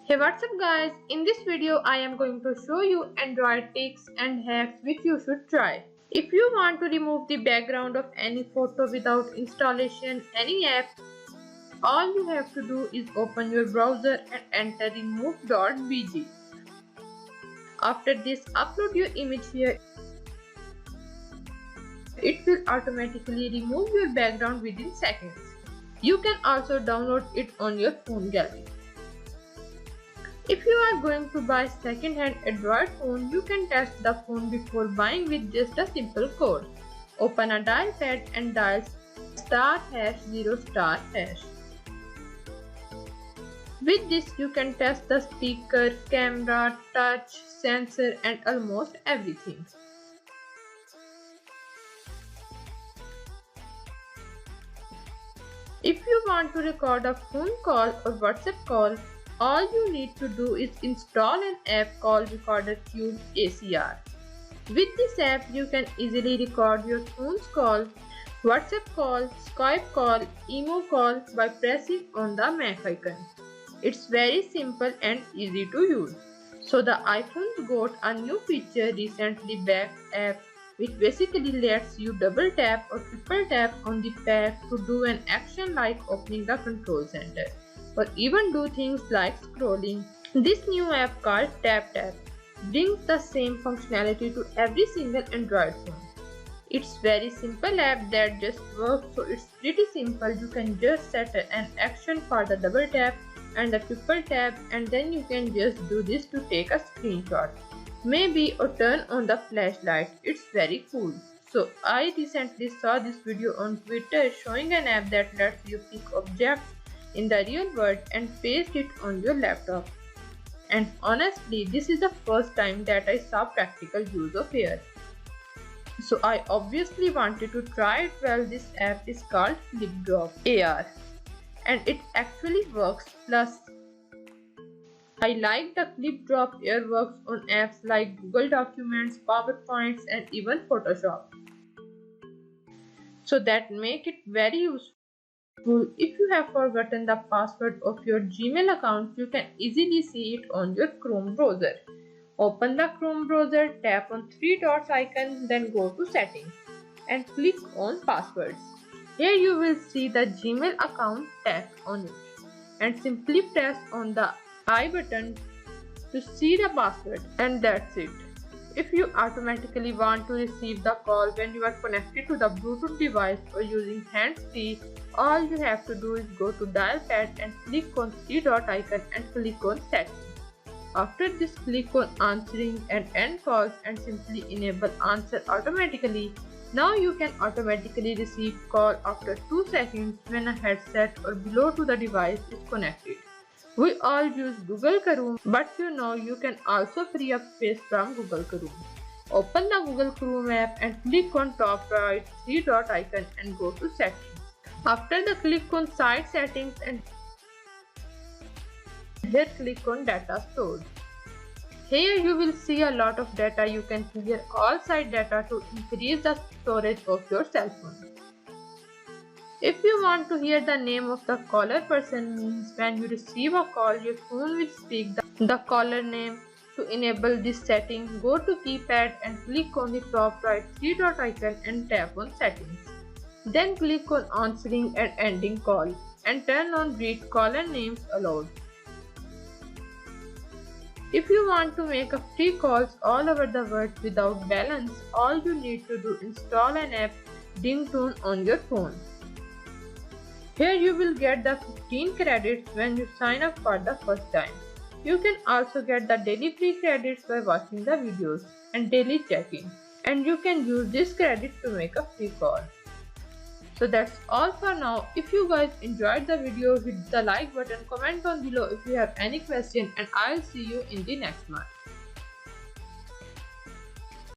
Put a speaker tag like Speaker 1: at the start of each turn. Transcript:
Speaker 1: Hey, what's up guys? In this video I am going to show you Android tricks and hacks which you should try. If you want to remove the background of any photo without installation any app, all you have to do is open your browser and enter remove.bg. After this, upload your image here. It will automatically remove your background within seconds. You can also download it on your phone gallery. If you are going to buy second-hand Android phone, you can test the phone before buying with just a simple code. Open a dial pad and dial *#0*#. With this, you can test the speaker, camera, touch, sensor and almost everything. If you want to record a phone call or WhatsApp call, all you need to do is install an app called Recorder Cube ACR. With this app, you can easily record your phone's call, WhatsApp call, Skype call, email call by pressing on the Mac icon. It's very simple and easy to use. So the iPhone got a new feature recently back app which basically lets you double tap or triple tap on the pad to do an action like opening the control center, or even do things like scrolling. This new app called TapTap brings the same functionality to every single Android phone. It's very simple app that just works, so it's pretty simple. You can just set an action for the double tap and the triple tap, and then you can just do this to take a screenshot, maybe, or turn on the flashlight. It's very cool. So I recently saw this video on Twitter showing an app that lets you pick objects in the real world and paste it on your laptop. And honestly, this is the first time that I saw practical use of AR. So I obviously wanted to try it. Well, this app is called FlipDrop AR and it actually works. Plus, I like the FlipDrop AR works on apps like Google Documents, PowerPoints and even Photoshop. So that make it very useful. If you have forgotten the password of your Gmail account, you can easily see it on your Chrome browser. Open the Chrome browser, tap on three dots icon, then go to settings and click on passwords. Here you will see the Gmail account tag on it and simply press on the I button to see the password, and that's it. If you automatically want to receive the call when you are connected to the Bluetooth device or using hands-free, all you have to do is go to dial pad and click on three dot icon and click on settings. After this, click on answering and end calls and simply enable answer automatically. Now you can automatically receive call after 2 seconds when a headset or below to the device is connected. We all use Google Chrome, but you can also free up space from Google Chrome. Open the Google Chrome app and click on top right three dot icon and go to settings. After the click on site settings and here click on data stored. Here you will see a lot of data. You can clear all site data to increase the storage of your cell phone. If you want to hear the name of the caller person, means when you receive a call, your phone will speak the caller name. To enable this setting, go to keypad and click on the top right three dot icon and tap on settings. Then click on answering and ending call and turn on read caller names aloud. If you want to make a free calls all over the world without balance, all you need to do is install an app Dingtone on your phone. Here you will get the 15 credits when you sign up for the first time. You can also get the daily free credits by watching the videos and daily checking, and you can use this credit to make a free call. So that's all for now. If you guys enjoyed the video, hit the like button, comment down below if you have any question, and I'll see you in the next one.